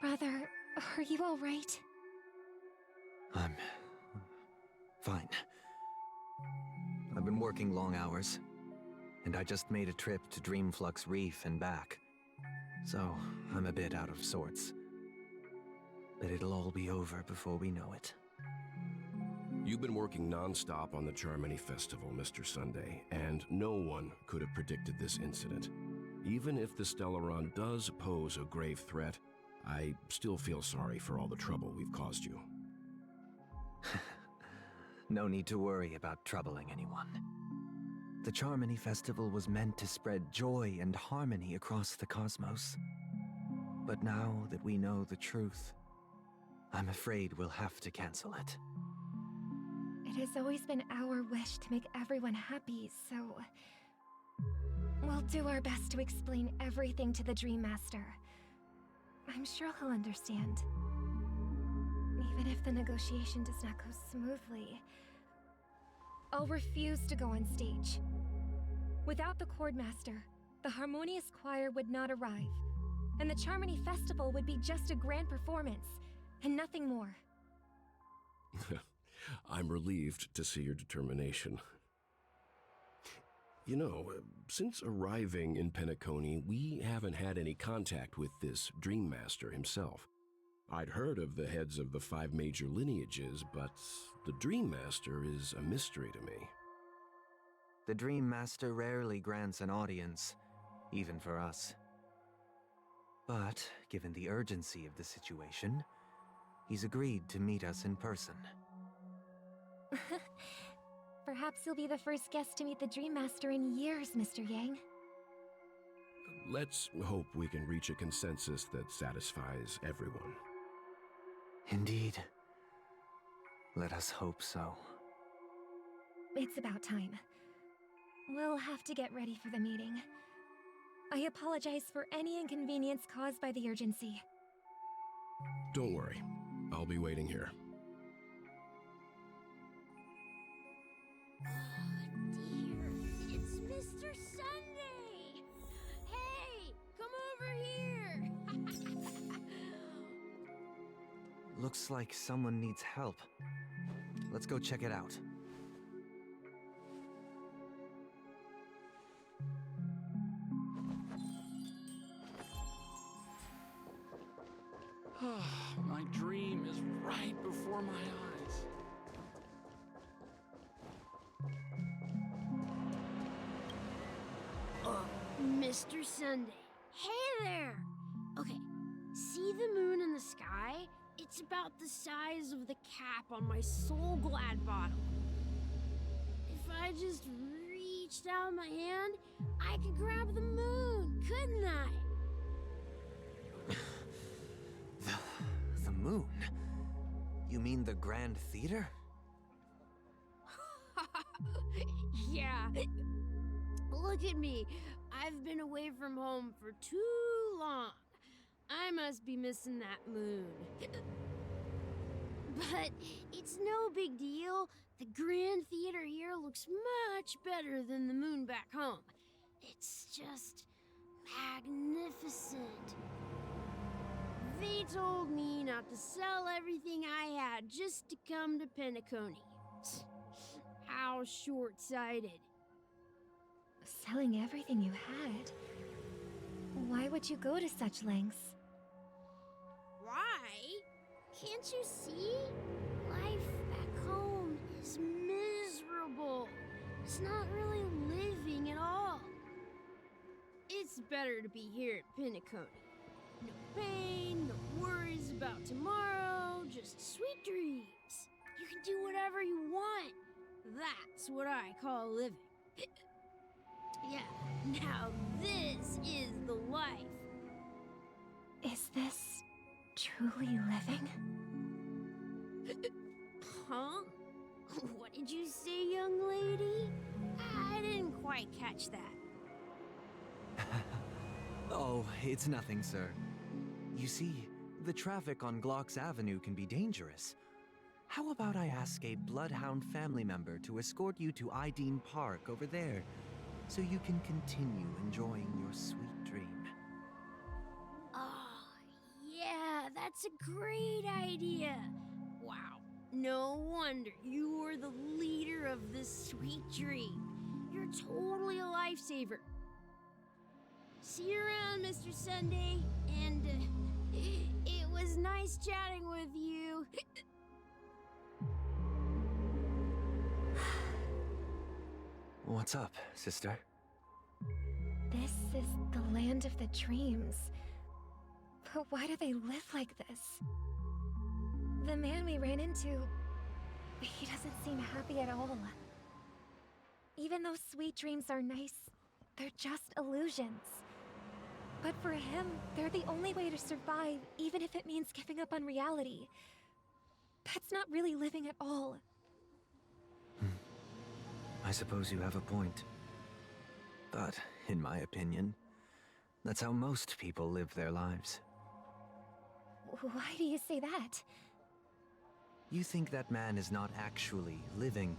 Brother, are you all right? I'm fine. I've been working long hours, and I just made a trip to Dreamflux Reef and back, so I'm a bit out of sorts. But it'll all be over before we know it. You've been working non-stop on the Charmony Festival, Mr. Sunday, and no one could have predicted this incident. Even if the Stellaron does pose a grave threat, I still feel sorry for all the trouble we've caused you. No need to worry about troubling anyone. The Charmony Festival was meant to spread joy and harmony across the cosmos. But now that we know the truth, I'm afraid we'll have to cancel it. It has always been our wish to make everyone happy, so... we'll do our best to explain everything to the Dream Master. I'm sure he'll understand. Even if the negotiation does not go smoothly, I'll refuse to go on stage. Without the Chord Master, the Harmonious Choir would not arrive, and the Charmony Festival would be just a grand performance, and nothing more. I'm relieved to see your determination. You know, since arriving in Penacony, we haven't had any contact with this Dream Master himself. I'd heard of the heads of the 5 major lineages, but the Dream Master is a mystery to me. The Dream Master rarely grants an audience, even for us. But, given the urgency of the situation, he's agreed to meet us in person. Perhaps you'll be the first guest to meet the Dream Master in years, Mr. Yang. Let's hope we can reach a consensus that satisfies everyone. Indeed. Let us hope so. It's about time. We'll have to get ready for the meeting. I apologize for any inconvenience caused by the urgency. Don't worry. I'll be waiting here. Oh dear, it's Mr. Sunday! Hey, come over here! Looks like someone needs help. Let's go check it out. My dream is right before my eyes. Mr. Sunday. Hey there! Okay, see the moon in the sky? It's about the size of the cap on my Soul Glad bottle. If I just reached out my hand, I could grab the moon, couldn't I? The moon? You mean the Grand Theater? Yeah. Look at me. I've been away from home for too long. I must be missing that moon. But it's no big deal. The Grand Theater here looks much better than the moon back home. It's just magnificent. They told me not to sell everything I had just to come to Penacony. How short-sighted. Selling everything you had? Why would you go to such lengths? Why? Can't you see? Life back home is miserable. It's not really living at all. It's better to be here at Penacony. No pain, no worries about tomorrow, just sweet dreams. You can do whatever you want. That's what I call living. Yeah, now this is the life. Is this truly living? Huh? What did you say, young lady? I didn't quite catch that. Oh, it's nothing, sir. You see, the traffic on Glock's Avenue can be dangerous. How about I ask a Bloodhound family member to escort you to Ideen Park over there, so you can continue enjoying your sweet dream? Oh, yeah, That's a great idea. Wow. No wonder you were the leader of this sweet dream. You're totally a lifesaver. See you around, Mr. Sunday. And it was nice chatting with you. What's up, sister? This is the land of the dreams. But why do they live like this? The man we ran into, he doesn't seem happy at all. Even though sweet dreams are nice, they're just illusions. But for him, they're the only way to survive, even if it means giving up on reality. That's not really living at all. I suppose you have a point. But, in my opinion, that's how most people live their lives. Why do you say that? You think that man is not actually living,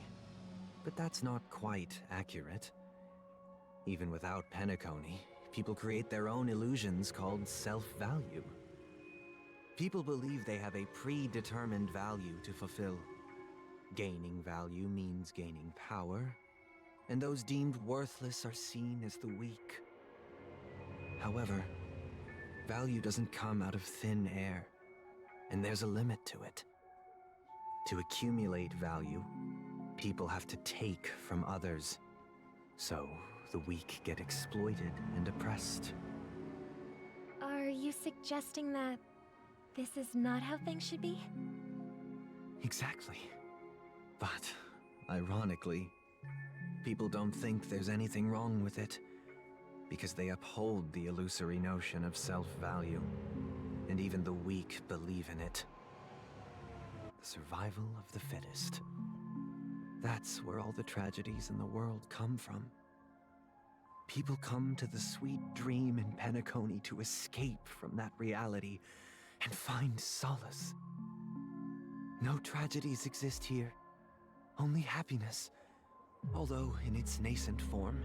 but that's not quite accurate. Even without Penacony, people create their own illusions called self-value. People believe they have a predetermined value to fulfill. Gaining value means gaining power, and those deemed worthless are seen as the weak. However, value doesn't come out of thin air, and there's a limit to it. To accumulate value, people have to take from others. So, the weak get exploited and oppressed. Are you suggesting that this is not how things should be? Exactly. But, ironically, people don't think there's anything wrong with it, because they uphold the illusory notion of self-value, and even the weak believe in it. The survival of the fittest. That's where all the tragedies in the world come from. People come to the sweet dream in Penacony to escape from that reality and find solace. No tragedies exist here, only happiness, although in its nascent form.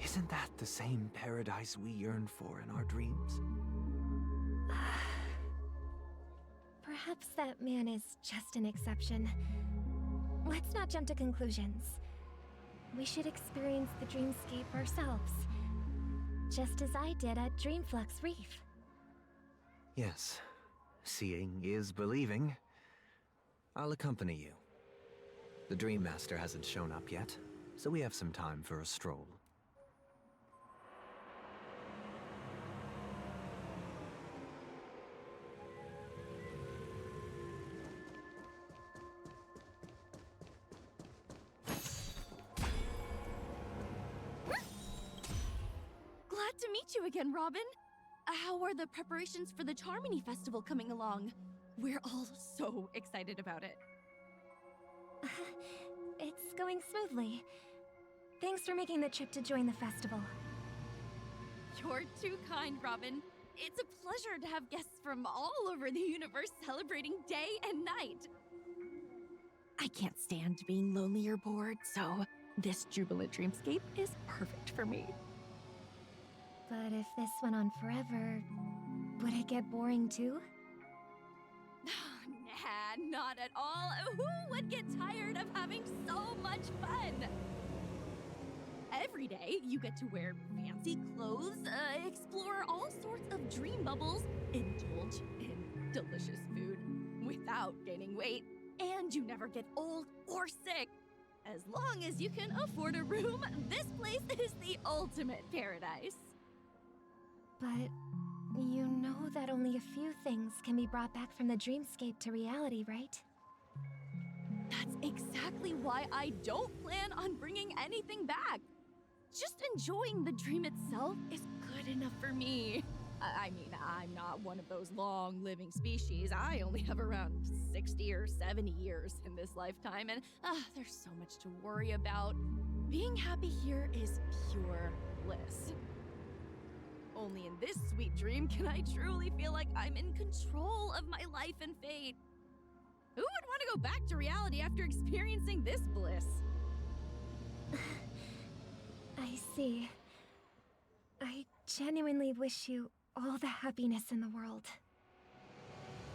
Isn't that the same paradise we yearn for in our dreams? Perhaps that man is just an exception. Let's not jump to conclusions. We should experience the dreamscape ourselves, just as I did at Dreamflux Reef. Yes, seeing is believing. I'll accompany you. The Dream Master hasn't shown up yet, so we have some time for a stroll. Glad to meet you again, Robin. How are the preparations for the Charmony Festival coming along? We're all so excited about it. It's going smoothly. Thanks for making the trip to join the festival. You're too kind, Robin. It's a pleasure to have guests from all over the universe celebrating day and night. I can't stand being lonely or bored, so this jubilant dreamscape is perfect for me. But if this went on forever, would it get boring too? Nah, not at all. Who would get tired of having so much fun? Every day, you get to wear fancy clothes, explore all sorts of dream bubbles, indulge in delicious food without gaining weight, and you never get old or sick. As long as you can afford a room, this place is the ultimate paradise. But you know that only a few things can be brought back from the dreamscape to reality, right? That's exactly why I don't plan on bringing anything back. Just enjoying the dream itself is good enough for me. I mean, I'm not one of those long-living species. I only have around 60 or 70 years in this lifetime, and there's so much to worry about. Being happy here is pure bliss. Only in this sweet dream can I truly feel like I'm in control of my life and fate. Who would want to go back to reality after experiencing this bliss? I see. I genuinely wish you all the happiness in the world.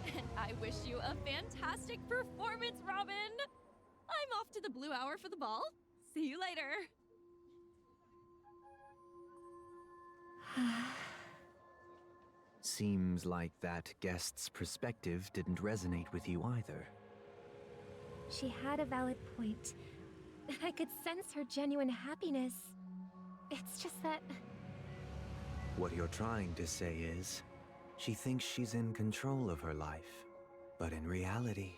And I wish you a fantastic performance, Robin! I'm off to the Blue Hour for the ball. See you later. Seems like that guest's perspective didn't resonate with you either. She had a valid point, and I could sense her genuine happiness. It's just that... What you're trying to say is, she thinks she's in control of her life. But in reality,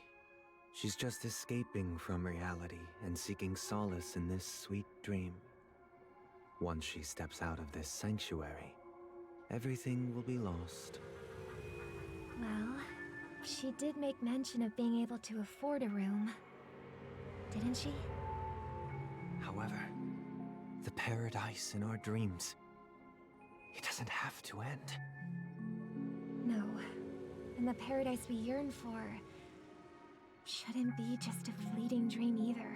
she's just escaping from reality and seeking solace in this sweet dream. Once she steps out of this sanctuary, everything will be lost. Well, she did make mention of being able to afford a room. Didn't she? However, the paradise in our dreams, it doesn't have to end. No. And the paradise we yearn for shouldn't be just a fleeting dream either.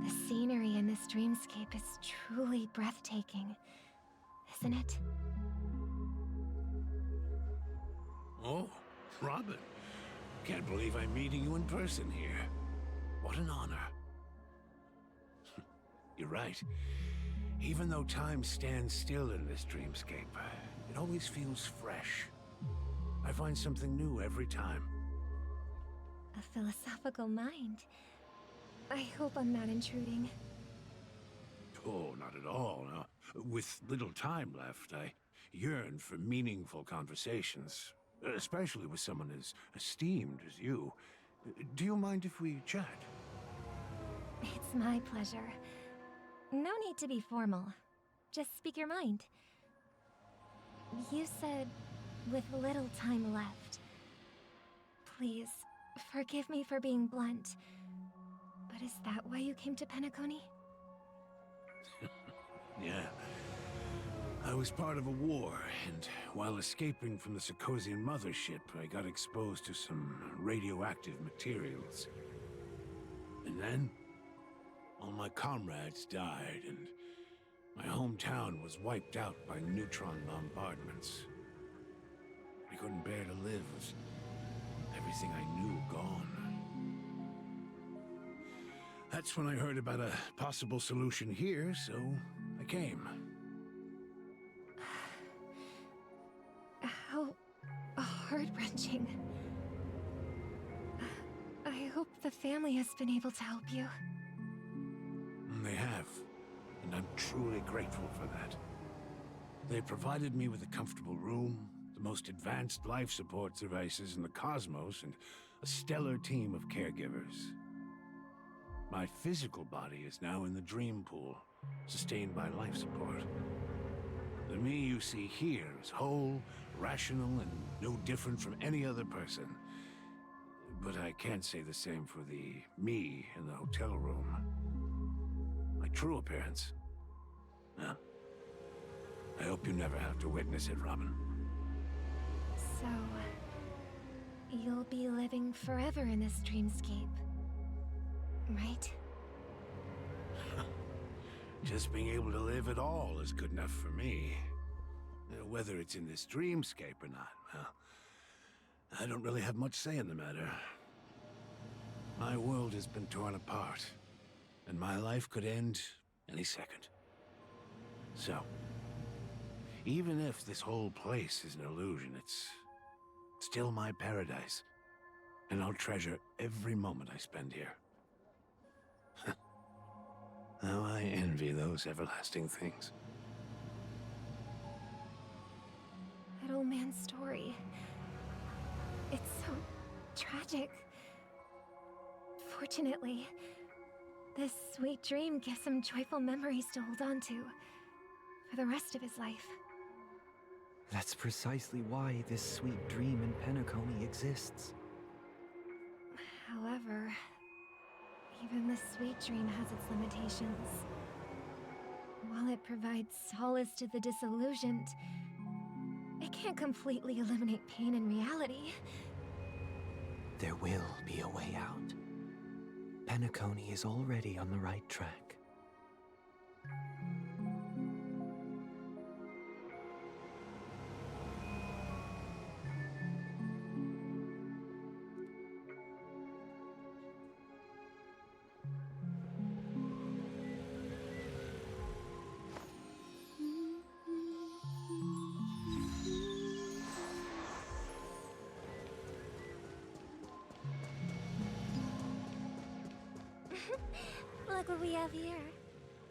The scenery in this dreamscape is truly breathtaking, isn't it? Oh, Robin. Can't believe I'm meeting you in person here. What an honor. You're right. Even though time stands still in this dreamscape, it always feels fresh. I find something new every time. A philosophical mind. I hope I'm not intruding. Oh, not at all. No. With little time left, I yearn for meaningful conversations, especially with someone as esteemed as you. Do you mind if we chat? It's my pleasure. No need to be formal. Just speak your mind. You said, with little time left. Please, forgive me for being blunt. But is that why you came to Penacony? Yeah. I was part of a war, and while escaping from the Sarkosian mothership, I got exposed to some radioactive materials. And then, all my comrades died, and my hometown was wiped out by neutron bombardments. I couldn't bear to live with everything I knew gone. That's when I heard about a possible solution here, so I came. How heart-wrenching. I hope the family has been able to help you. They have, and I'm truly grateful for that. They provided me with a comfortable room, the most advanced life support devices in the cosmos, and a stellar team of caregivers. My physical body is now in the dream pool, sustained by life support. The me you see here is whole, rational, and no different from any other person. But I can't say the same for the me in the hotel room. My true appearance. Well, I hope you never have to witness it, Robin. So, you'll be living forever in this dreamscape, right? Just being able to live at all is good enough for me. Whether it's in this dreamscape or not, well, I don't really have much say in the matter. My world has been torn apart, and my life could end any second. So, even if this whole place is an illusion, it's still my paradise, and I'll treasure every moment I spend here. How I envy those everlasting things. That old man's story. It's so tragic. Fortunately, this sweet dream gives him joyful memories to hold on to for the rest of his life. That's precisely why this sweet dream in Penacony exists. However, even the sweet dream has its limitations. While it provides solace to the disillusioned, it can't completely eliminate pain in reality. There will be a way out. Penacony is already on the right track. Look what we have here.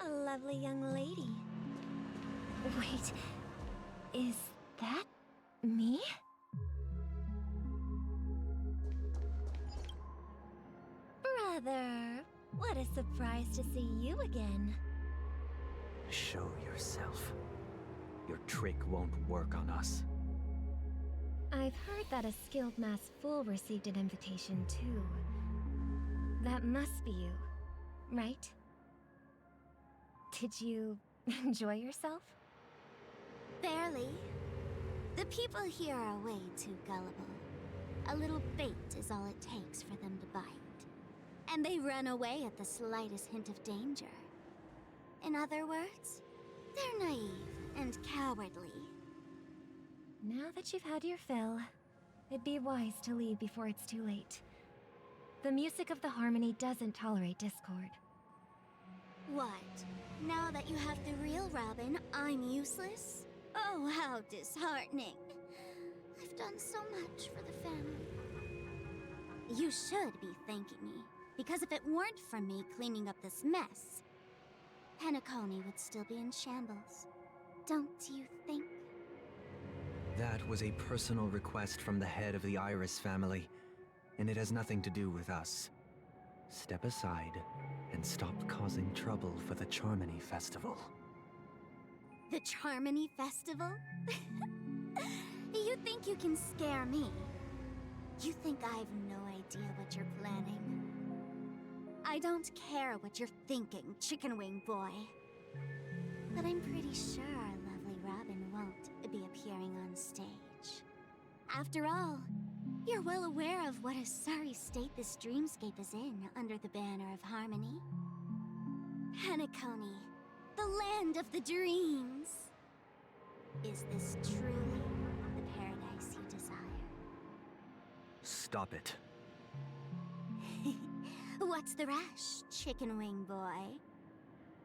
A lovely young lady. Wait, is that me? Brother, what a surprise to see you again. Show yourself. Your trick won't work on us. I've heard that a skilled masked fool received an invitation too. That must be you, right? Did you enjoy yourself? Barely. The people here are way too gullible. A little bait is all it takes for them to bite. And they run away at the slightest hint of danger. In other words, they're naive and cowardly. Now that you've had your fill, it'd be wise to leave before it's too late. The music of the harmony doesn't tolerate discord. What? Now that you have the real Robin, I'm useless? Oh, how disheartening. I've done so much for the family. You should be thanking me, because if it weren't for me cleaning up this mess, Penacony would still be in shambles. Don't you think? That was a personal request from the head of the Iris family, and it has nothing to do with us. Step aside and stop causing trouble for the Charmony Festival. The Charmony Festival? You think you can scare me? You think I've no idea what you're planning? I don't care what you're thinking, Chicken Wing Boy. But I'm pretty sure our lovely Robin won't be appearing on stage. After all, you're well aware of what a sorry state this dreamscape is in under the banner of harmony. Penacony, the land of the dreams. Is this truly the paradise you desire? Stop it. What's the rush, Chicken Wing Boy?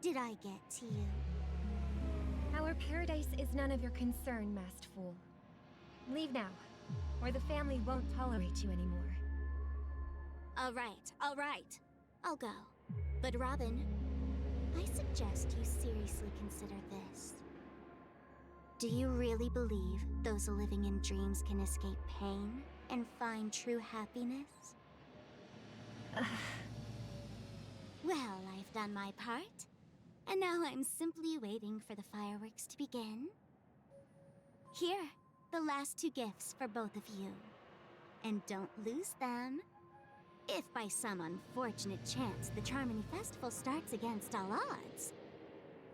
Did I get to you? Our paradise is none of your concern, masked fool. Leave now, or the family won't tolerate you anymore. All right. I'll go. But Robin, I suggest you seriously consider this. Do you really believe those living in dreams can escape pain and find true happiness? Well, I've done my part, and now I'm simply waiting for the fireworks to begin. Here, the last 2 gifts for both of you. And don't lose them. If by some unfortunate chance the Charmony Festival starts against all odds,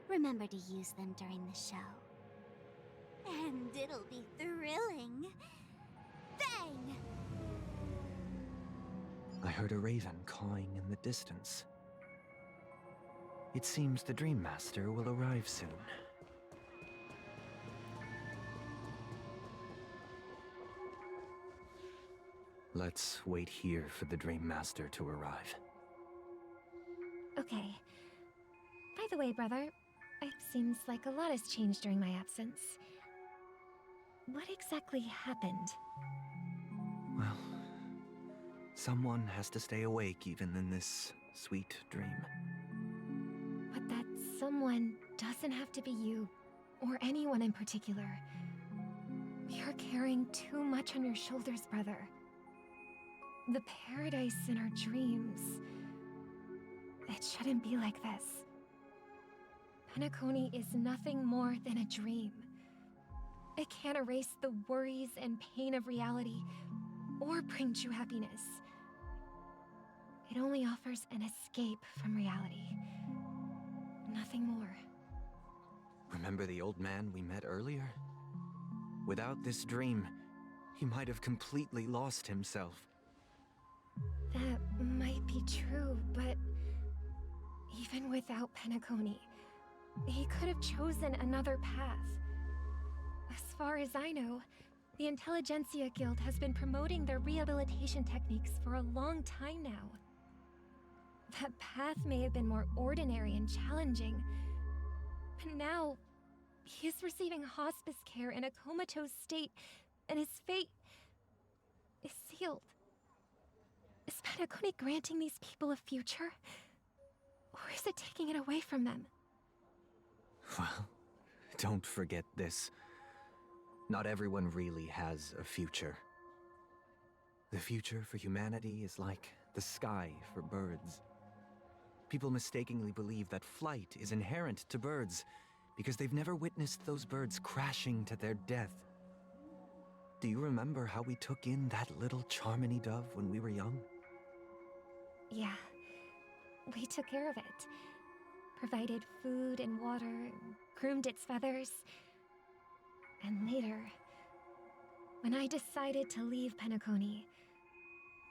remember to use them during the show. And it'll be thrilling. Bang! I heard a raven cawing in the distance. It seems the Dream Master will arrive soon. Let's wait here for the Dream Master to arrive. Okay. By the way, brother, it seems like a lot has changed during my absence. What exactly happened? Well, someone has to stay awake even in this sweet dream. But that someone doesn't have to be you, or anyone in particular. You're carrying too much on your shoulders, brother. The paradise in our dreams. It shouldn't be like this. Penacony is nothing more than a dream. It can't erase the worries and pain of reality, or bring true happiness. It only offers an escape from reality. Nothing more. Remember the old man we met earlier? Without this dream, he might have completely lost himself. That might be true, but even without Penacony, he could have chosen another path. As far as I know, the Intelligentsia Guild has been promoting their rehabilitation techniques for a long time now. That path may have been more ordinary and challenging, but now he is receiving hospice care in a comatose state, and his fate is sealed. Is Penacony granting these people a future? Or is it taking it away from them? Well, don't forget this. Not everyone really has a future. The future for humanity is like the sky for birds. People mistakenly believe that flight is inherent to birds because they've never witnessed those birds crashing to their death. Do you remember how we took in that little Charmony dove when we were young? Yeah. We took care of it. Provided food and water, groomed its feathers. And later, when I decided to leave Penacony,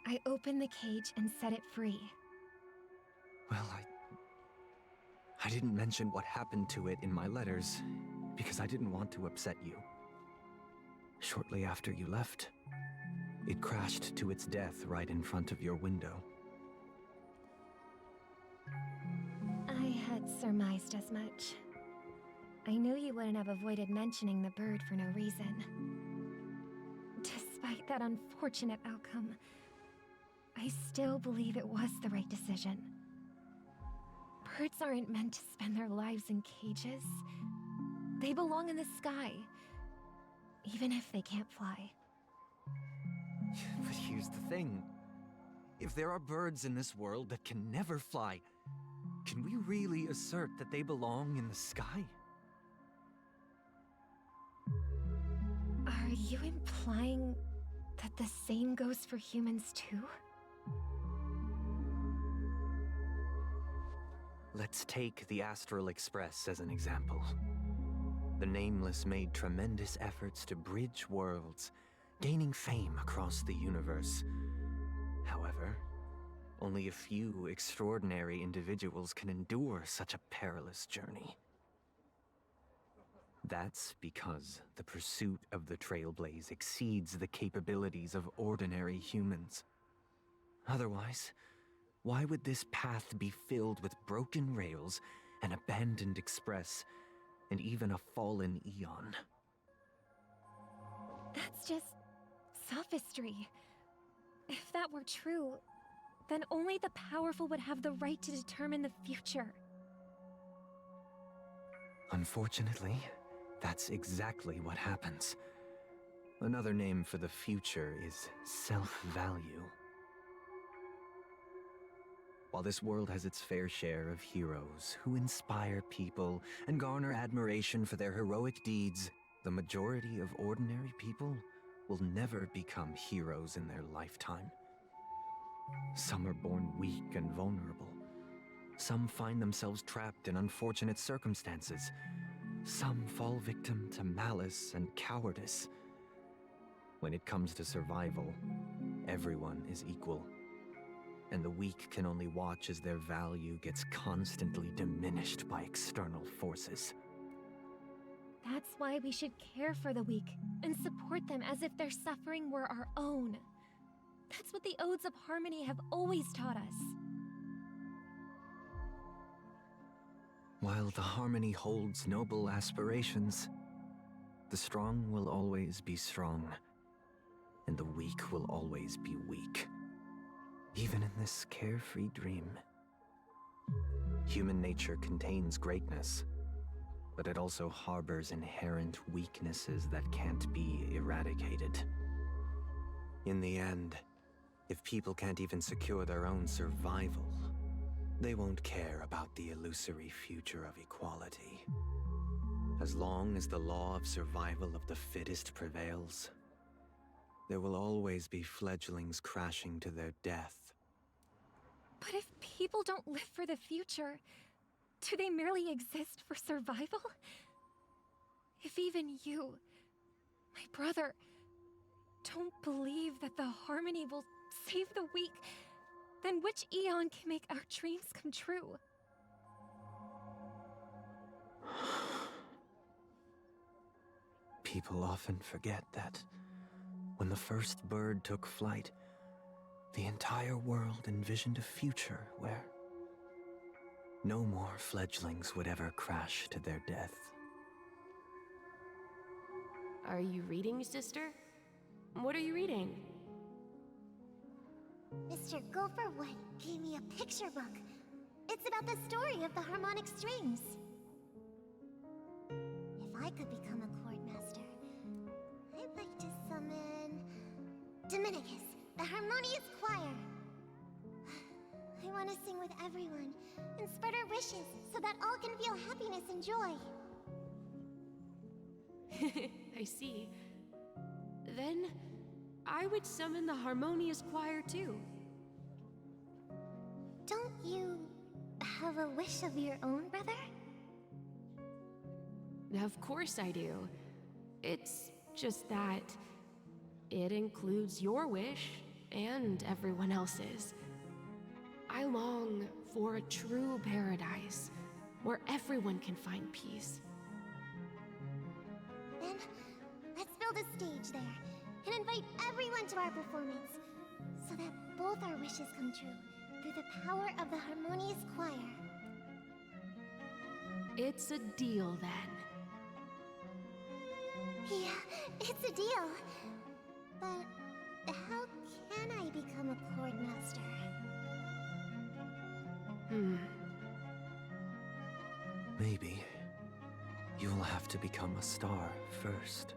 I opened the cage and set it free. Well, I didn't mention what happened to it in my letters because I didn't want to upset you. Shortly after you left, it crashed to its death right in front of your window. I had surmised as much. I knew you wouldn't have avoided mentioning the bird for no reason. Despite that unfortunate outcome, I still believe it was the right decision. Birds aren't meant to spend their lives in cages. They belong in the sky, even if they can't fly. But here's the thing. If there are birds in this world that can never fly, can we really assert that they belong in the sky? Are you implying that the same goes for humans too? Let's take the Astral Express as an example. The Nameless made tremendous efforts to bridge worlds, gaining fame across the universe. However, only a few extraordinary individuals can endure such a perilous journey. That's because the pursuit of the Trailblaze exceeds the capabilities of ordinary humans. Otherwise, why would this path be filled with broken rails, an abandoned express, and even a fallen Eon? That's just sophistry. If that were true, then only the powerful would have the right to determine the future. Unfortunately, that's exactly what happens. Another name for the future is self-value. While this world has its fair share of heroes who inspire people and garner admiration for their heroic deeds, the majority of ordinary people will never become heroes in their lifetime. Some are born weak and vulnerable. Some find themselves trapped in unfortunate circumstances. Some fall victim to malice and cowardice. When it comes to survival, everyone is equal. And the weak can only watch as their value gets constantly diminished by external forces. That's why we should care for the weak and support them as if their suffering were our own. That's what the Odes of Harmony have always taught us. While the Harmony holds noble aspirations, the strong will always be strong, and the weak will always be weak. Even in this carefree dream. Human nature contains greatness, but it also harbors inherent weaknesses that can't be eradicated. In the end, if people can't even secure their own survival, they won't care about the illusory future of equality. As long as the law of survival of the fittest prevails, there will always be fledglings crashing to their death. But if people don't live for the future, do they merely exist for survival? If even you, my brother, don't believe that the harmony will save the weak, then which eon can make our dreams come true? People often forget that when the first bird took flight, the entire world envisioned a future where no more fledglings would ever crash to their death. Are you reading, sister? What are you reading? Mr. Gopherwood gave me a picture book. It's about the story of the harmonic strings. If I could become a chord master, I'd like to summon Dominicus, the harmonious choir. I want to sing with everyone and spread our wishes so that all can feel happiness and joy. I see. Then, I would summon the harmonious choir too. Don't you have a wish of your own, brother? Of course I do. It's just that it includes your wish and everyone else's. I long for a true paradise where everyone can find peace. Then, let's build a stage there and invite everyone to our performance so that both our wishes come true through the power of the harmonious choir. It's a deal then. Yeah, it's a deal. But how can I become a chord master? Maybe you'll have to become a star first.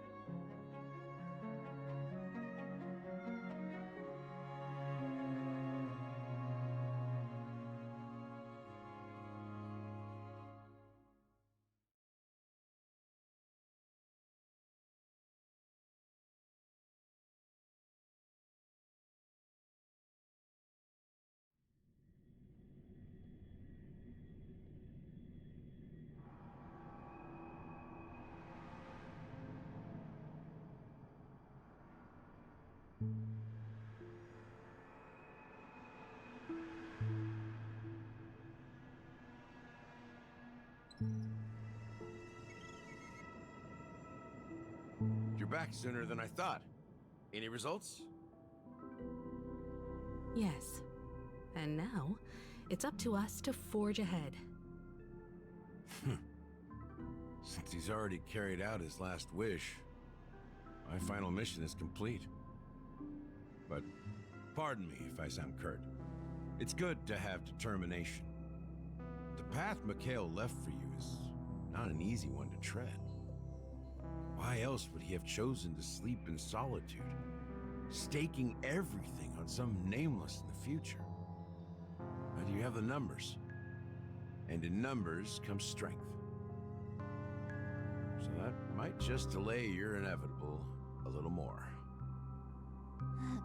You're back sooner than I thought. Any results? Yes. And now, it's up to us to forge ahead. Since he's already carried out his last wish, my final mission is complete. But pardon me if I sound curt. It's good to have determination. The path Mikhail left for you is not an easy one to tread. Why else would he have chosen to sleep in solitude, staking everything on some nameless in the future? But you have the numbers, and in numbers comes strength. So that might just delay your inevitable a little more.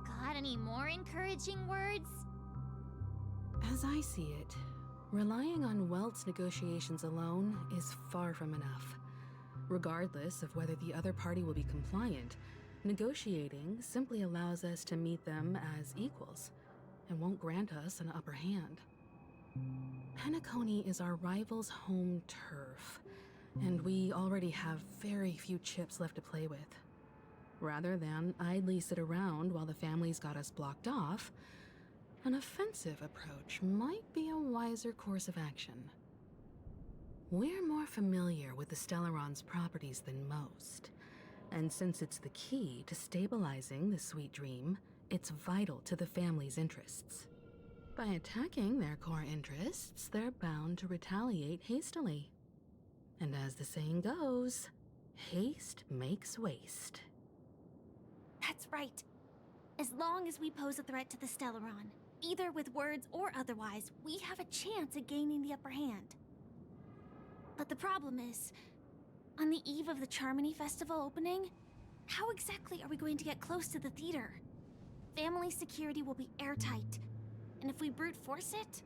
Got any more encouraging words? As I see it, relying on Welt's negotiations alone is far from enough. Regardless of whether the other party will be compliant, negotiating simply allows us to meet them as equals, and won't grant us an upper hand. Penacony is our rival's home turf, and we already have very few chips left to play with. Rather than idly sit around while the family's got us blocked off, an offensive approach might be a wiser course of action. We're more familiar with the Stellaron's properties than most, and since it's the key to stabilizing the sweet dream, it's vital to the family's interests. By attacking their core interests, they're bound to retaliate hastily. And as the saying goes, haste makes waste. That's right. As long as we pose a threat to the Stellaron, either with words or otherwise, we have a chance at gaining the upper hand. But the problem is, on the eve of the Charmony Festival opening, how exactly are we going to get close to the theater? Family security will be airtight, And if we brute force it,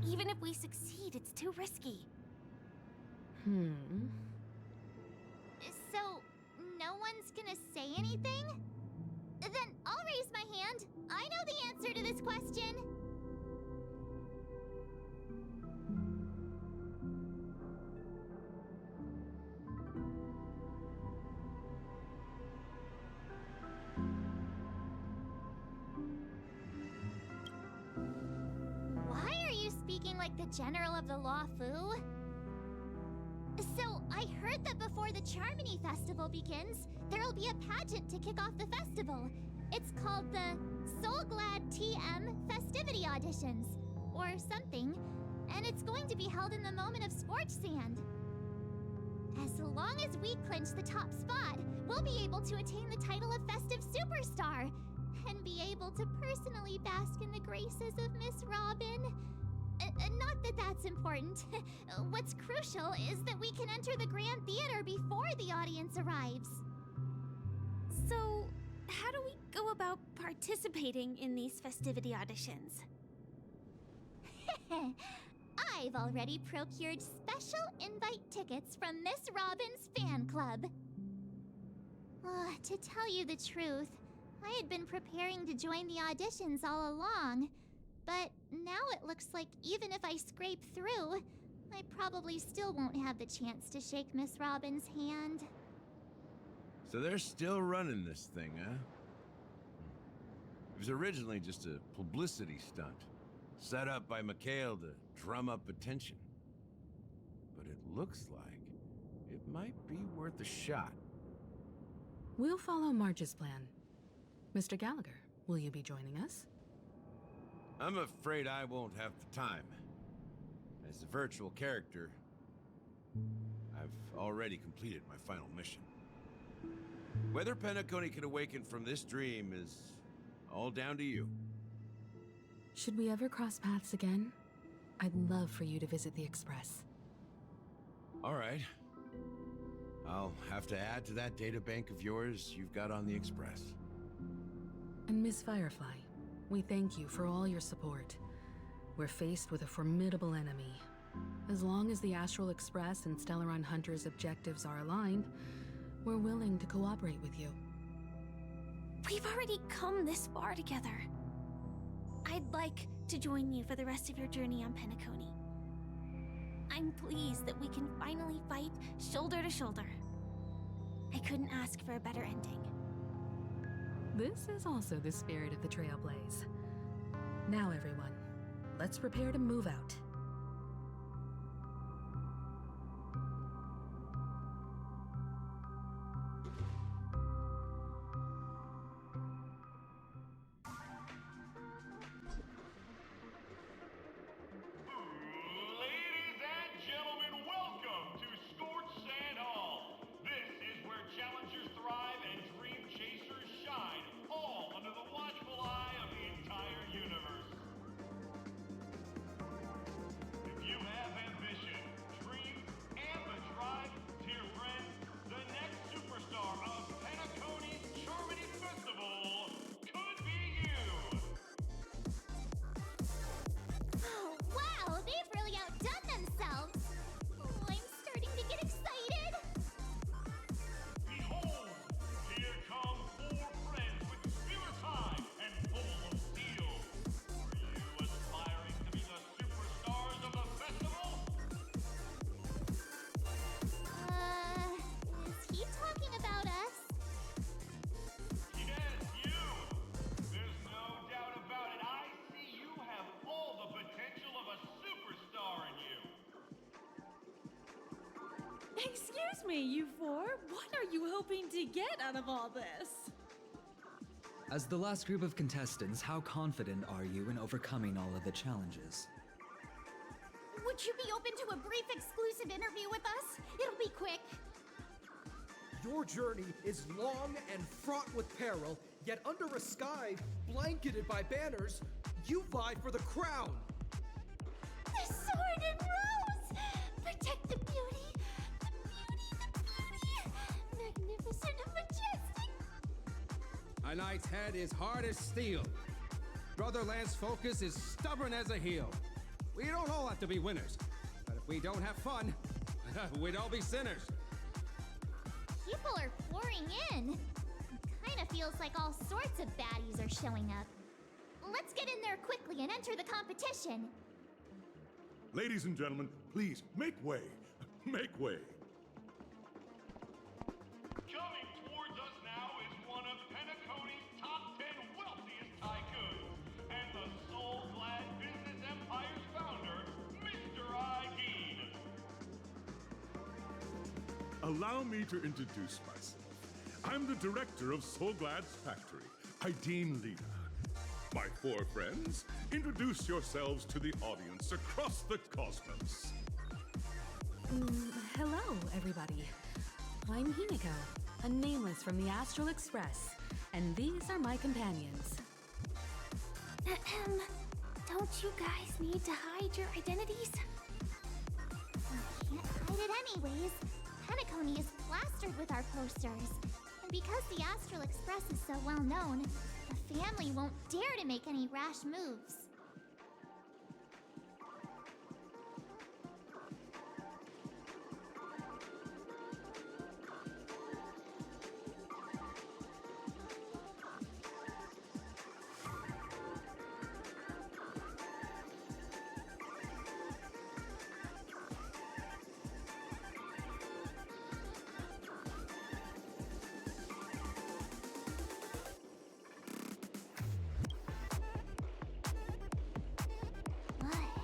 even if we succeed, it's too risky. So, no one's gonna say anything? Then I'll raise my hand. I know the answer to this question. Why are you speaking like the General of the Law Fu? So, I heard that before the Charmony Festival begins, there'll be a pageant to kick off the festival. It's called the Soul Glad TM Festivity Auditions, or something, and it's going to be held in the moment of Scorch Sand. As long as we clinch the top spot, we'll be able to attain the title of Festive Superstar, and be able to personally bask in the graces of Miss Robin. Not that that's important. What's crucial is that we can enter the Grand Theater before the audience arrives. So, how do we go about participating in these festivity auditions? I've already procured special invite tickets from Miss Robin's fan club. To tell you the truth, I had been preparing to join the auditions all along. But now it looks like even if I scrape through, I probably still won't have the chance to shake Miss Robin's hand. So they're still running this thing, huh? It was originally just a publicity stunt, set up by Mikhail to drum up attention. But it looks like it might be worth a shot. We'll follow Marge's plan. Mr. Gallagher, will you be joining us? I'm afraid I won't have the time. As a virtual character, I've already completed my final mission. Whether Penacony can awaken from this dream is all down to you. Should we ever cross paths again? I'd love for you to visit the Express. All right. I'll have to add to that data bank of yours you've got on the Express. And Miss Firefly, we thank you for all your support. We're faced with a formidable enemy. As long as the Astral Express and Stellaron Hunter's objectives are aligned, we're willing to cooperate with you. We've already come this far together. I'd like to join you for the rest of your journey on Penacony. I'm pleased that we can finally fight shoulder to shoulder. I couldn't ask for a better ending. This is also the spirit of the Trailblaze. Now everyone, let's prepare to move out. Ladies and gentlemen, welcome to Scorch Sand Hall. This is where challengers thrive and dream chasers shine, all under the watchful eye of the entire universe. If you have ambition, dreams, and the drive, dear friend, the next superstar of Penacony's Charmony Festival could be you. Oh, wow, they've really outdone themselves. Oh, I'm starting to get excited. Behold, here come four friends with spirit high and full of steel. Are you aspiring to be the superstars of the festival? Is he talking about us? Yes, you! There's no doubt about it. I see you have all the potential of a superstar in you. Excuse me, you four. What are you hoping to get out of all this? As the last group of contestants, how confident are you in overcoming all of the challenges? Would you be open to a brief exclusive interview with us? It'll be quick. Your journey is long and fraught with peril, yet under a sky blanketed by banners, you vie for the crown. The sword and rose! Protect the beauty! The beauty! Magnificent and majestic! A knight's head is hard as steel. Brother Lance's focus is stubborn as a heel. We don't all have to be winners, but if we don't have fun, we'd all be sinners. People are pouring in. Kinda feels like all sorts of baddies are showing up. Let's get in there quickly and enter the competition. Ladies and gentlemen, please make way. Make way. Coming towards us now is one of Penacony's top 10 wealthiest tycoons and the Soul-Glad Business Empire's founder, Mr. Aigeen. Allow me to introduce myself. I'm the director of Soul-Glad's factory, Aigeen Lina. My four friends, introduce yourselves to the audience across the cosmos. Hello, everybody. I'm Himiko, a nameless from the Astral Express, and these are my companions. Don't you guys need to hide your identities? We can't hide it anyways. Penacony is plastered with our posters. And because the Astral Express is so well known, the family won't dare to make any rash moves.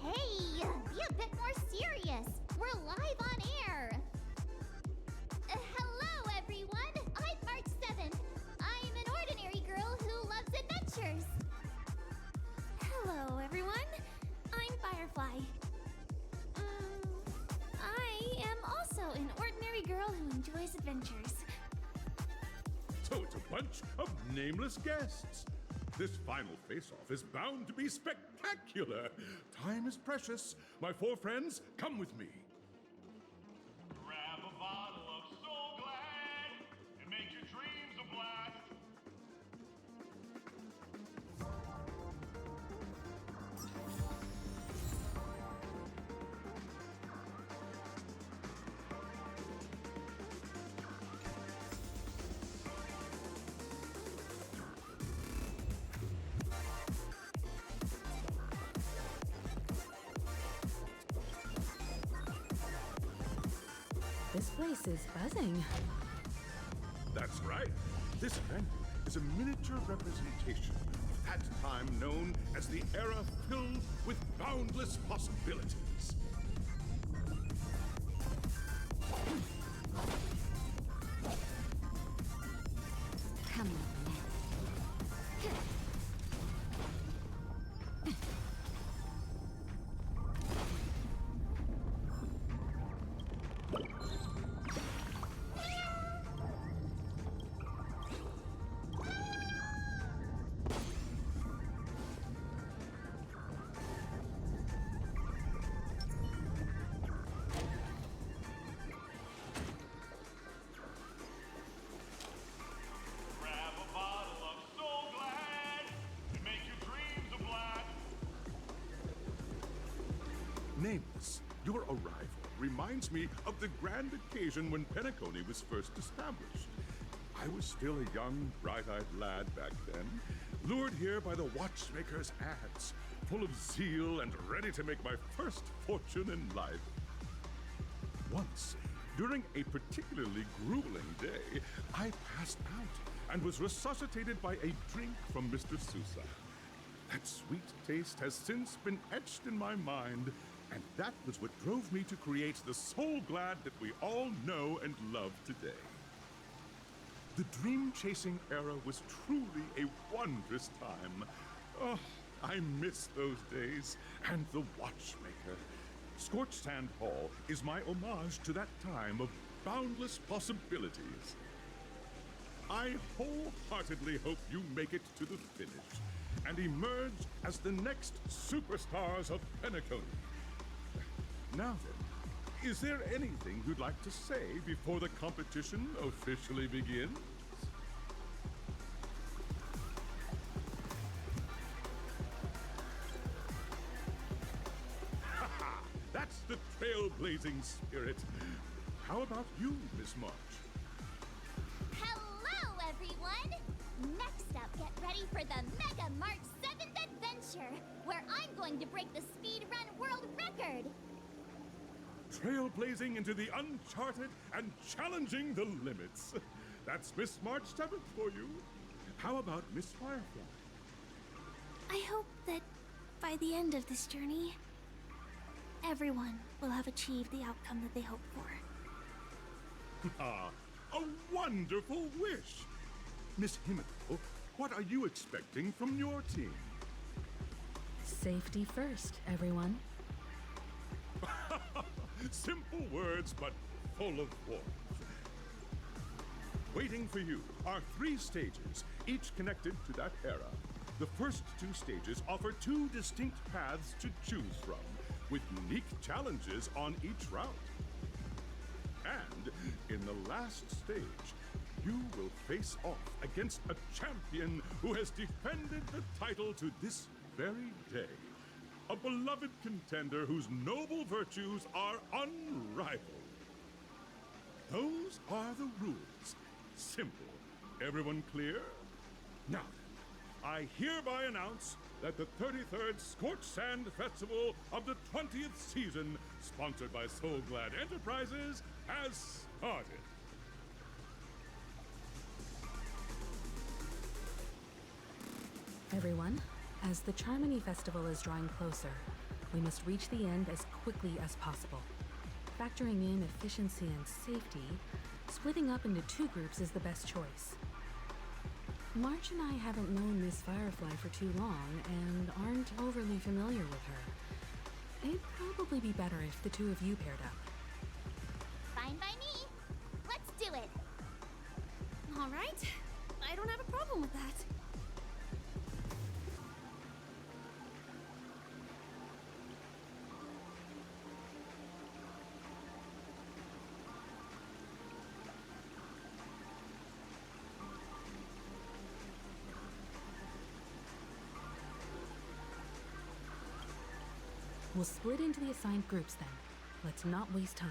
Hey, be a bit more serious. We're live on air. Hello, everyone. I'm March 7th. I'm an ordinary girl who loves adventures. Hello, everyone. I'm Firefly. I am also an ordinary girl who enjoys adventures. So it's a bunch of nameless guests. This final face-off is bound to be spectacular. Time is precious. My four friends, come with me. Grab a bottle of Soul-Glad and make your dreams a blast. This place is buzzing. That's right. This venue is a miniature representation of that time known as the era filled with boundless possibilities. Come on, Grab a bottle of Soul-Glad and make your dreams a blast. Nameless, your arrival reminds me of the grand occasion when Penacony was first established. I was still a young, bright-eyed lad back then, lured here by the watchmaker's ads, full of zeal and ready to make my first fortune in life. Once, during a particularly grueling day, I passed out and was resuscitated by a drink from Mr. Sousa. That sweet taste has since been etched in my mind, and that was what drove me to create the Soul-Glad that we all know and love today. The dream-chasing era was truly a wondrous time. Oh, I miss those days, and the watchmaker. Scorched Sand Hall is my homage to that time of boundless possibilities. I wholeheartedly hope you make it to the finish and emerge as the next superstars of Penacony. Now then, is there anything you'd like to say before the competition officially begins? trailblazing spirit. How about you, Miss March? Hello, everyone! Next up, get ready for the Mega March 7th Adventure, where I'm going to break the speedrun world record! Trailblazing into the uncharted and challenging the limits. That's Miss March 7th for you. How about Miss Firefly? I hope that by the end of this journey, everyone will have achieved the outcome that they hoped for. Ah, a wonderful wish! Miss Himiko, what are you expecting from your team? Safety first, everyone. Simple words, but full of warmth. Waiting for you are 3 stages, each connected to that era. The first 2 stages offer 2 distinct paths to choose from, with unique challenges on each route. And in the last stage, you will face off against a champion who has defended the title to this very day. A beloved contender whose noble virtues are unrivaled. Those are the rules. Simple. Everyone clear? Now then, I hereby announce that the 33rd Scorched Sand Festival of the 20th season, sponsored by Soul Glad Enterprises, has started. Everyone, as the Charmony Festival is drawing closer, we must reach the end as quickly as possible. Factoring in efficiency and safety, splitting up into 2 groups is the best choice. March and I haven't known Miss Firefly for too long and aren't overly familiar with her. It'd probably be better if the 2 of you paired up. Fine by me. Let's do it. All right. I don't have a problem with that. We'll split into the assigned groups then. Let's not waste time.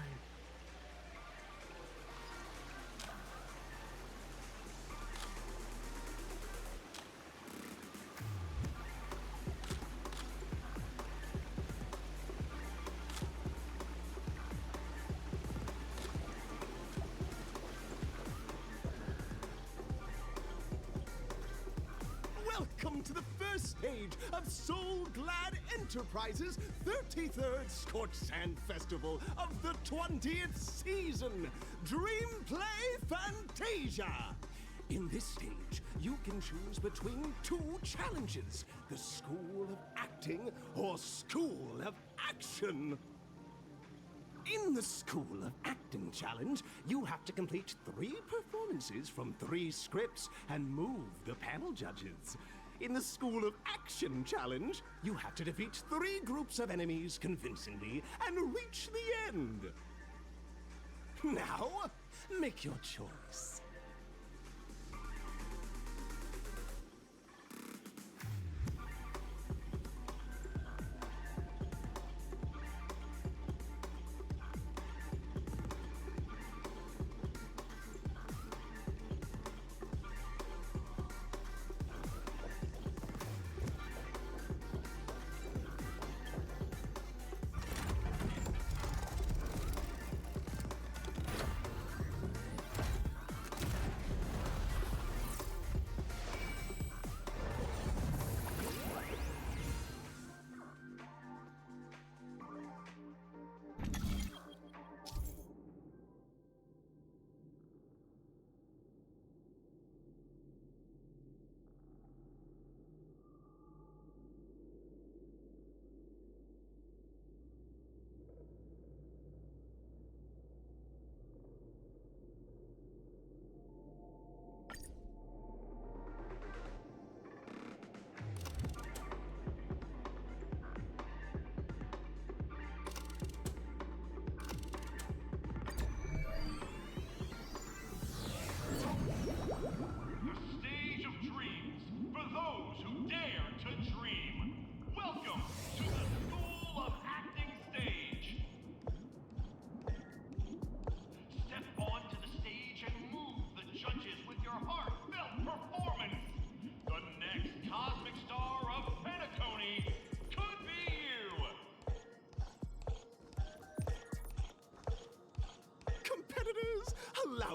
Welcome to the first stage of Soul Glad Enterprises' 33rd Scorched Sand Festival of the 20th season, Dream Play Fantasia. In this stage, you can choose between 2 challenges, the School of Acting or School of Action. In the School of Acting challenge, you have to complete 3 performances from 3 scripts and move the panel judges. In the School of Action challenge, you have to defeat 3 groups of enemies convincingly and reach the end. Now, make your choice.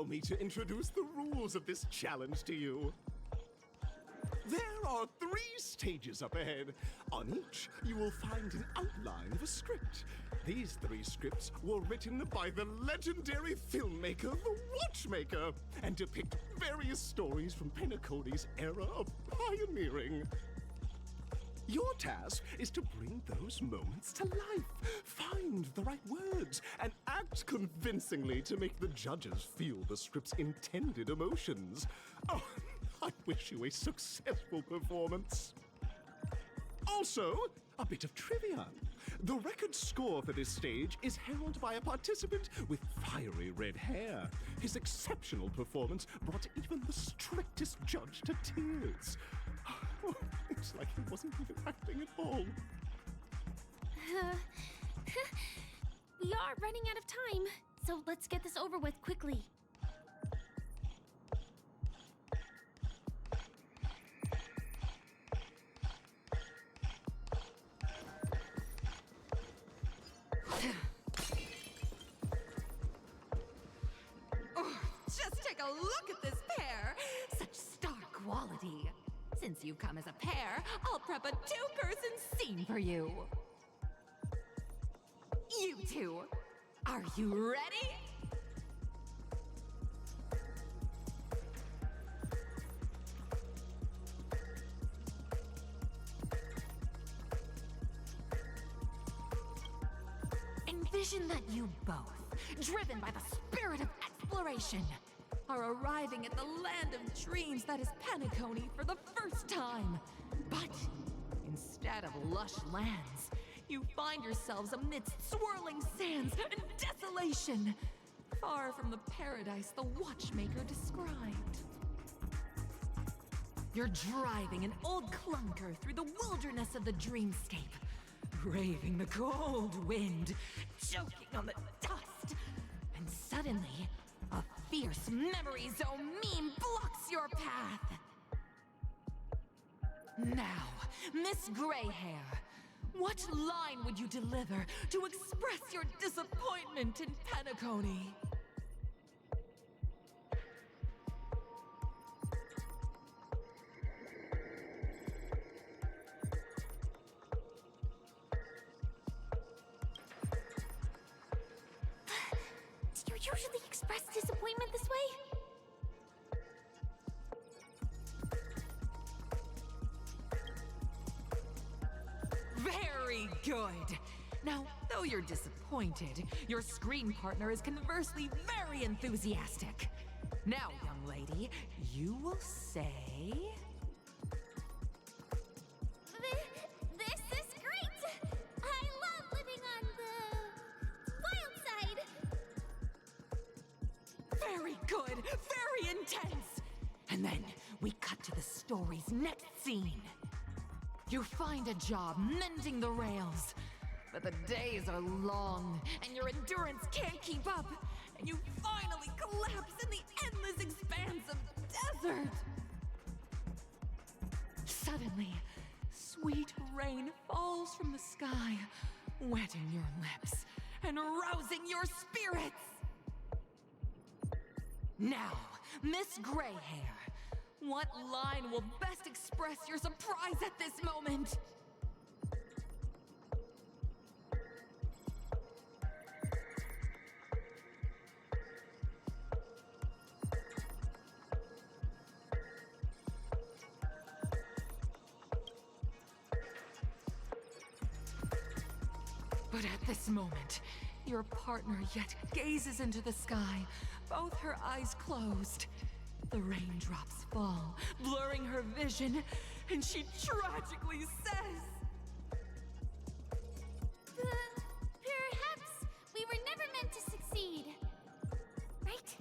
allow me to introduce the rules of this challenge to you. There are 3 stages up ahead. On each, you will find an outline of a script. These 3 scripts were written by the legendary filmmaker, The Watchmaker, and depict various stories from Penacony's era of pioneering. Your task is to bring those moments to life, find the right words, and act convincingly to make the judges feel the script's intended emotions. Oh, I wish you a successful performance. Also, a bit of trivia. The record score for this stage is held by a participant with fiery red hair. His exceptional performance brought even the strictest judge to tears. It's like he wasn't even acting at all. We are running out of time, so let's get this over with quickly. Just take a look at this pair! Such stark quality. Since you've come as a pair, I'll prep a 2-person scene for you. You two, are you ready? Envision that you both, driven by the spirit of exploration, are arriving at the land of dreams that is Penacony for the first time. But instead of lush lands, you find yourselves amidst swirling sands and desolation, far from the paradise the Watchmaker described. You're driving an old clunker through the wilderness of the dreamscape, braving the cold wind, choking on the dust, and suddenly, a fierce memory zone meme blocks your path. Now, Miss Greyhair, what line would you deliver to express your disappointment in Penacony? Do you usually express disappointment this way? Very good! Now, though you're disappointed, your screen partner is conversely very enthusiastic. Now, young lady, you will say... This is great! I love living on the wild side! Very good! Very intense! And then we cut to the story's next scene. You find a job mending the rails, but the days are long and your endurance can't keep up, and you finally collapse in the endless expanse of desert. Suddenly, sweet rain falls from the sky, wetting your lips and rousing your spirits. Now, Miss Greyhair, what line will best express your surprise at this moment? But at this moment, your partner yet gazes into the sky, both her eyes closed. The raindrops fall, blurring her vision, and she tragically says... Perhaps we were never meant to succeed. Right?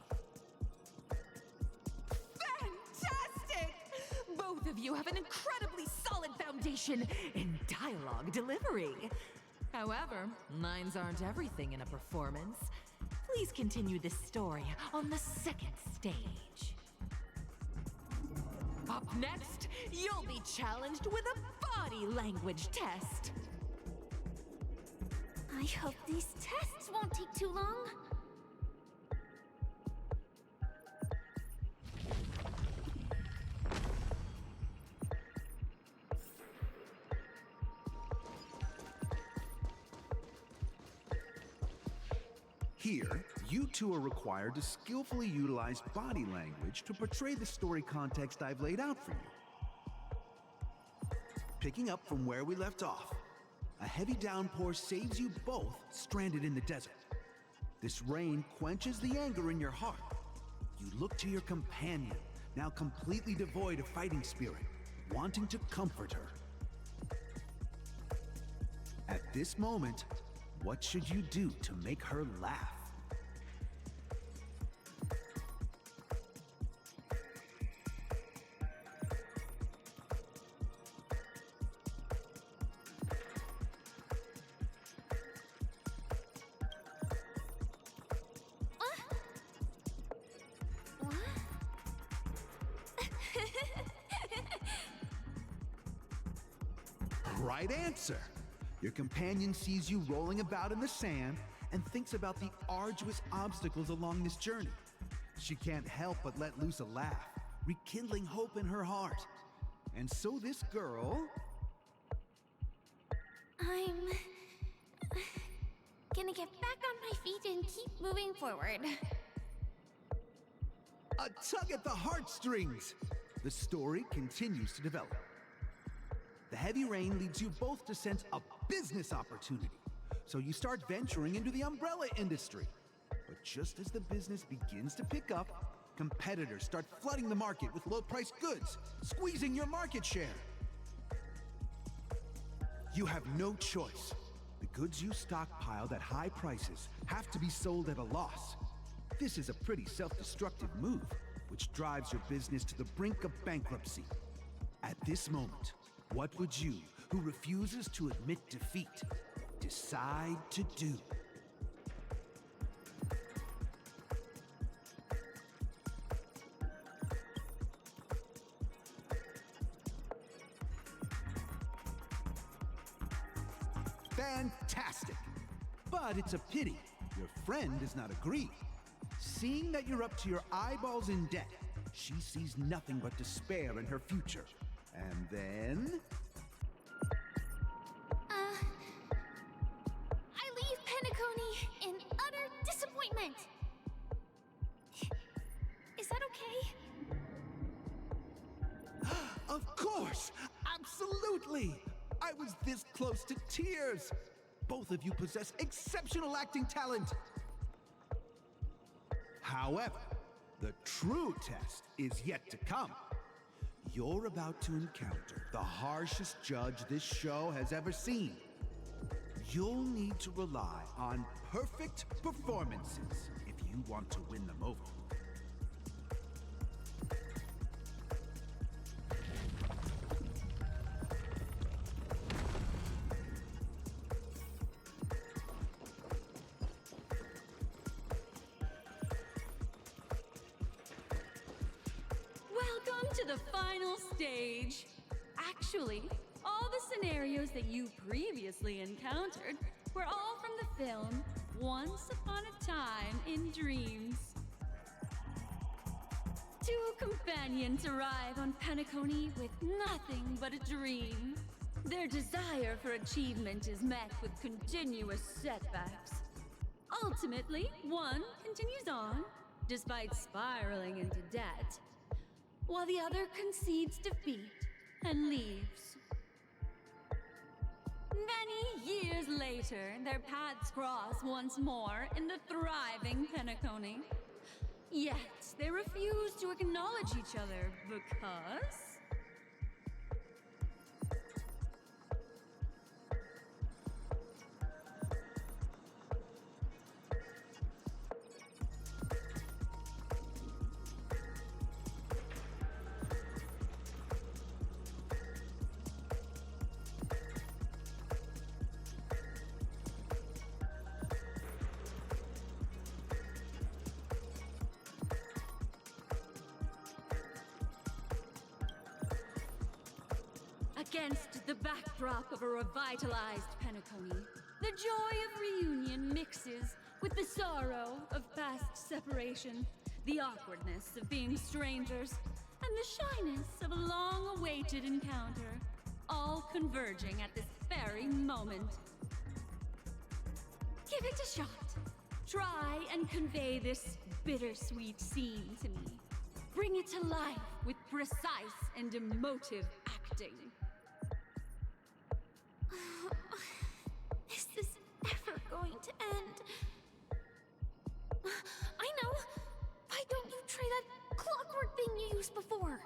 Fantastic! Both of you have an incredibly solid foundation in dialogue delivery. However, lines aren't everything in a performance. Please continue this story on the second stage. Up next, you'll be challenged with a body language test. I hope these tests won't take too long. Here, you two are required to skillfully utilize body language to portray the story context I've laid out for you. Picking up from where we left off, a heavy downpour saves you both stranded in the desert. This rain quenches the anger in your heart. You look to your companion, now completely devoid of fighting spirit, wanting to comfort her. At this moment, what should you do to make her laugh? Right answer! Your companion sees you rolling about in the sand and thinks about the arduous obstacles along this journey. She can't help but let loose a laugh, rekindling hope in her heart. And so this girl... I'm gonna get back on my feet and keep moving forward. A tug at the heartstrings! The story continues to develop. The heavy rain leads you both to sense a business opportunity, so you start venturing into the umbrella industry. But just as the business begins to pick up, competitors start flooding the market with low-priced goods, squeezing your market share. You have no choice. The goods you stockpiled at high prices have to be sold at a loss. This is a pretty self-destructive move, which drives your business to the brink of bankruptcy. At this moment, what would you, who refuses to admit defeat, decide to do? Fantastic! But it's a pity your friend does not agree. Seeing that you're up to your eyeballs in debt, she sees nothing but despair in her future. And then... I leave Penacony in utter disappointment. Is that okay? Of course! Absolutely! I was this close to tears! Both of you possess exceptional acting talent! However, the true test is yet to come. You're about to encounter the harshest judge this show has ever seen. You'll need to rely on perfect performances if you want to win them over. Welcome to the final stage. Actually, all the scenarios that you previously encountered were all from the film Once Upon a Time in Dreams. Two companions arrive on Penacony with nothing but a dream. Their desire for achievement is met with continuous setbacks. Ultimately, one continues on, despite spiraling into debt, while the other concedes defeat and leaves. Many years later, their paths cross once more in the thriving Penacony. Yet, they refuse to acknowledge each other because... Against the backdrop of a revitalized Penacony, the joy of reunion mixes with the sorrow of past separation, the awkwardness of being strangers, and the shyness of a long-awaited encounter, all converging at this very moment. Give it a shot. Try and convey this bittersweet scene to me. Bring it to life with precise and emotive acting. Is this ever going to end? I know! Why don't you try that clockwork thing you used before?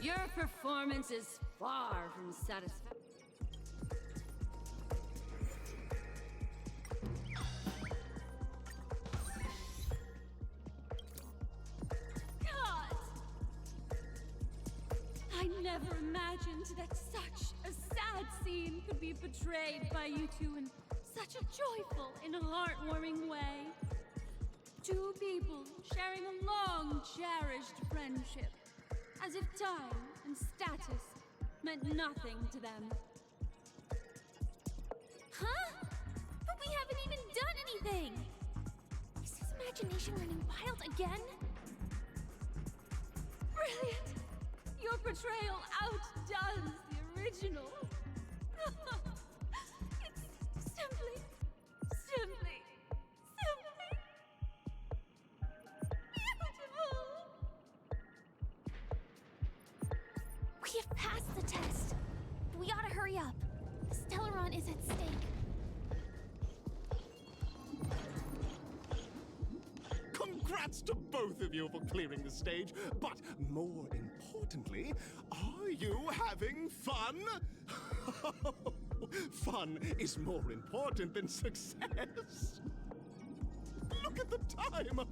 Your performance is far from satisfactory. God! I never imagined that such a sad scene could be portrayed by you two in such a joyful and heartwarming way. Two people sharing a long, cherished friendship. As if time and status meant nothing to them. Huh? But we haven't even done anything! Is his imagination running wild again? Brilliant! Your portrayal outdoes the original. It's simply beautiful! We have passed the test. We ought to hurry up. Stellaron is at stake. Congrats to both of you for clearing the stage, but more importantly, are you having fun? Fun is more important than success. Look at the time!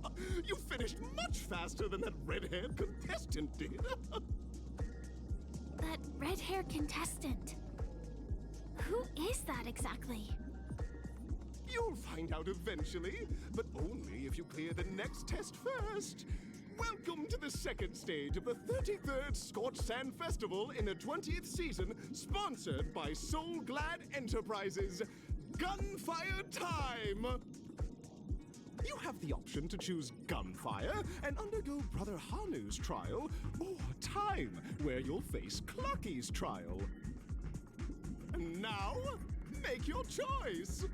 You finished much faster than that red-haired contestant did. That red-haired contestant. Who is that exactly? You'll find out eventually, but only if you clear the next test first. Welcome to the second stage of the 33rd Scorched Sand Festival in the 20th season, sponsored by Soul Glad Enterprises. Gunfire time! You have the option to choose Gunfire and undergo Brother Hanu's trial, or Time, where you'll face Clucky's trial. And now, make your choice!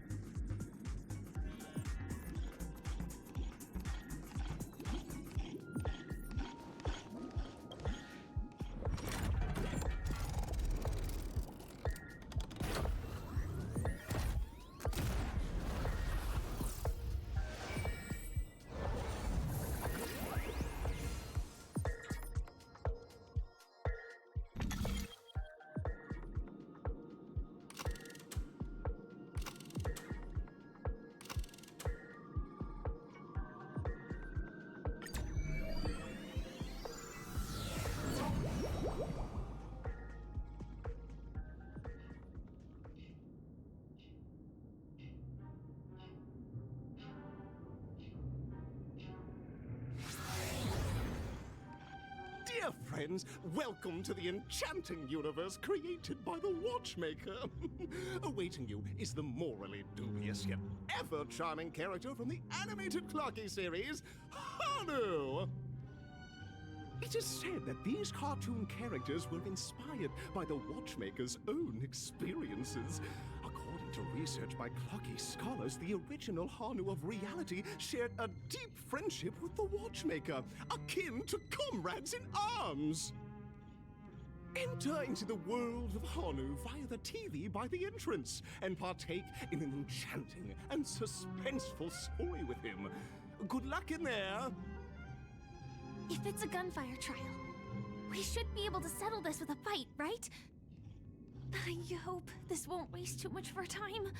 Dear friends, welcome to the enchanting universe created by the Watchmaker. Awaiting you is the morally dubious yet ever charming character from the animated Clocky series, Hanu! It is said that these cartoon characters were inspired by the Watchmaker's own experiences. According to research by Clocky scholars, the original Hanu of reality shared a deep friendship with the Watchmaker, akin to comrades in arms. Enter into the world of Hanu via the TV by the entrance and partake in an enchanting and suspenseful story with him. Good luck in there! If it's a gunfire trial, we should be able to settle this with a fight, right? I hope this won't waste too much of our time.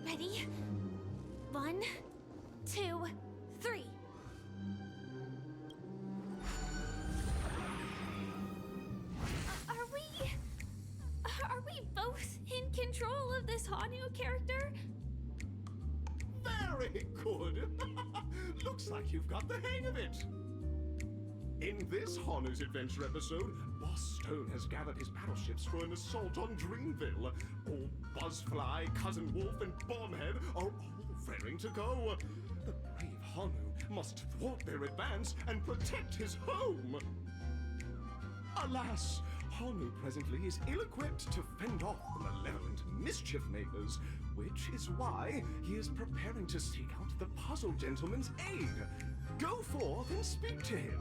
Ready? 1, 2, 3. Are we both in control of this Hanu character? Very good! Looks like you've got the hang of it. In this Hanu's adventure episode, Boss Stone has gathered his battleships for an assault on Dreamville. All Buzzfly, Cousin Wolf, and Bombhead are all raring to go. The brave Hanu must thwart their advance and protect his home. Alas, Hanu presently is ill-equipped to fend off the malevolent mischief makers, which is why he is preparing to seek out the Puzzle Gentleman's aid. Go forth and speak to him.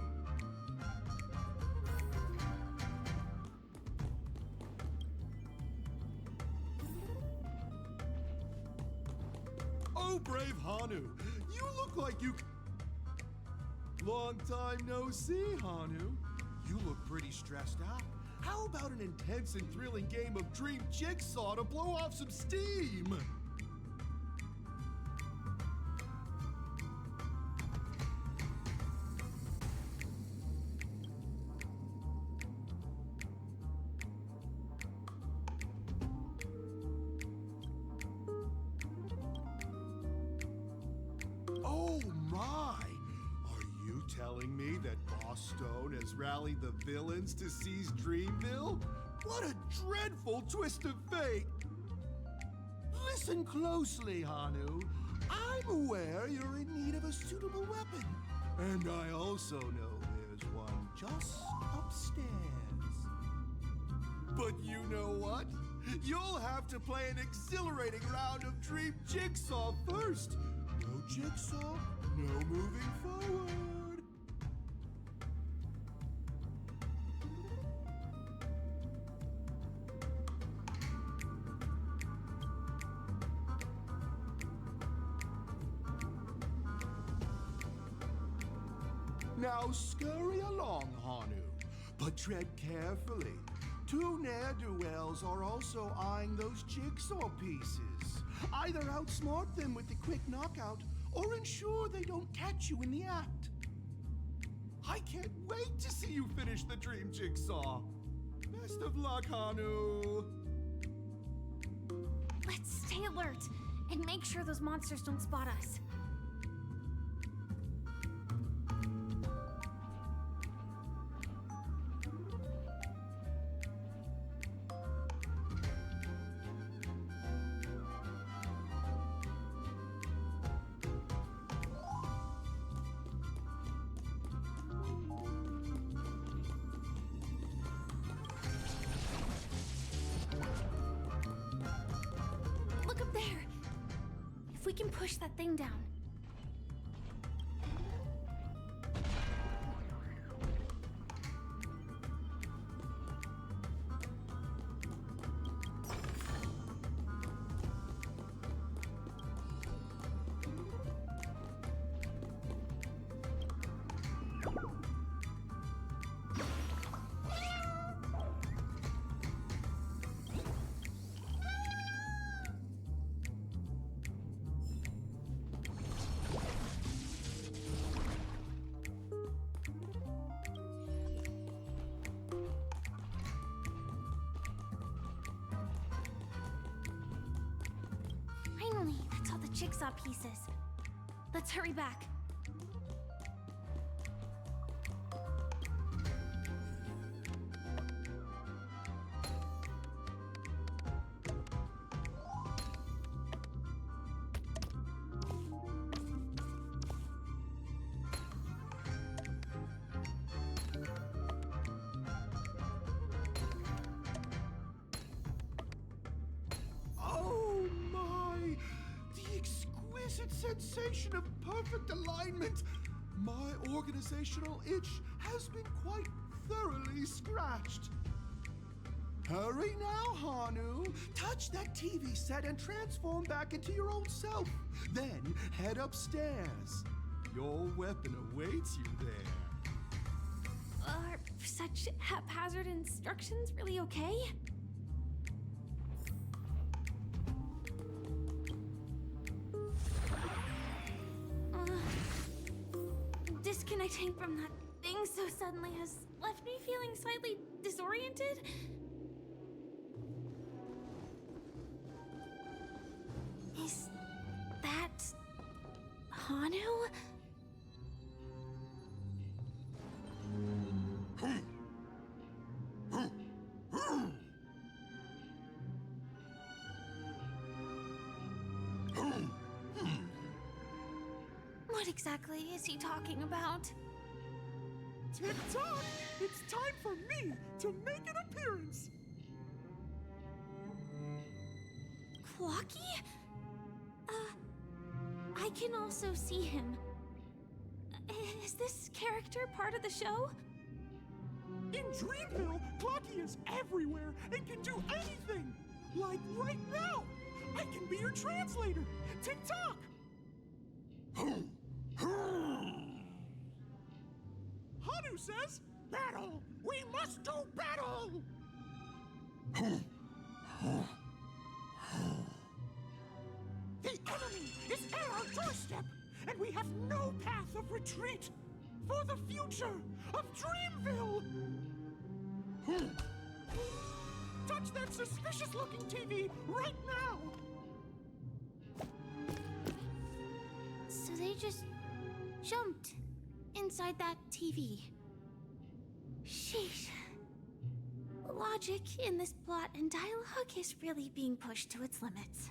Oh, brave Hanu, you look like you... Long time no see, Hanu. You look pretty stressed out. How about an intense and thrilling game of Dream Jigsaw to blow off some steam? Oh my! Are you telling me that Boss Stone has rallied the villains to seize Dreamville? What a dreadful twist of fate! Listen closely, Hanu. I'm aware you're in need of a suitable weapon. And I also know there's one just upstairs. But you know what? You'll have to play an exhilarating round of Dream Jigsaw first. No jigsaw, no moving forward. Now scurry along, Hanu, but tread carefully. Two ne'er-do-wells are also eyeing those jigsaw pieces. Either outsmart them with the quick knockout, or ensure they don't catch you in the act. I can't wait to see you finish the dream jigsaw. Best of luck, Hanu. Let's stay alert and make sure those monsters don't spot us. Look up there! If we can push that thing down. Finally, that's all the jigsaw pieces. Let's hurry back. Oh my! The exquisite sensation of perfect alignment! My organizational itch has been quite thoroughly scratched. Hurry now, Hanu! Touch that TV set and transform back into your old self. Then head upstairs. Your weapon awaits you there. Are such haphazard instructions really okay? Disconnecting from that thing so suddenly has left me feeling slightly disoriented. Is that Hanu? What exactly is he talking about? Tick-tock! It's time for me to make an appearance! Clocky? I can also see him. Is this character part of the show? In Dreamville, Clocky is everywhere and can do anything! Like right now! I can be your translator! Tick-tock! Hanu says, battle! We must do battle! The enemy is at our doorstep, and we have no path of retreat for the future of Dreamville! Touch that suspicious-looking TV right now! So they just jumped inside that TV. Sheesh. Logic in this plot and dialogue is really being pushed to its limits.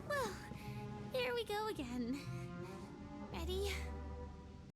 Well, here we go again. Ready?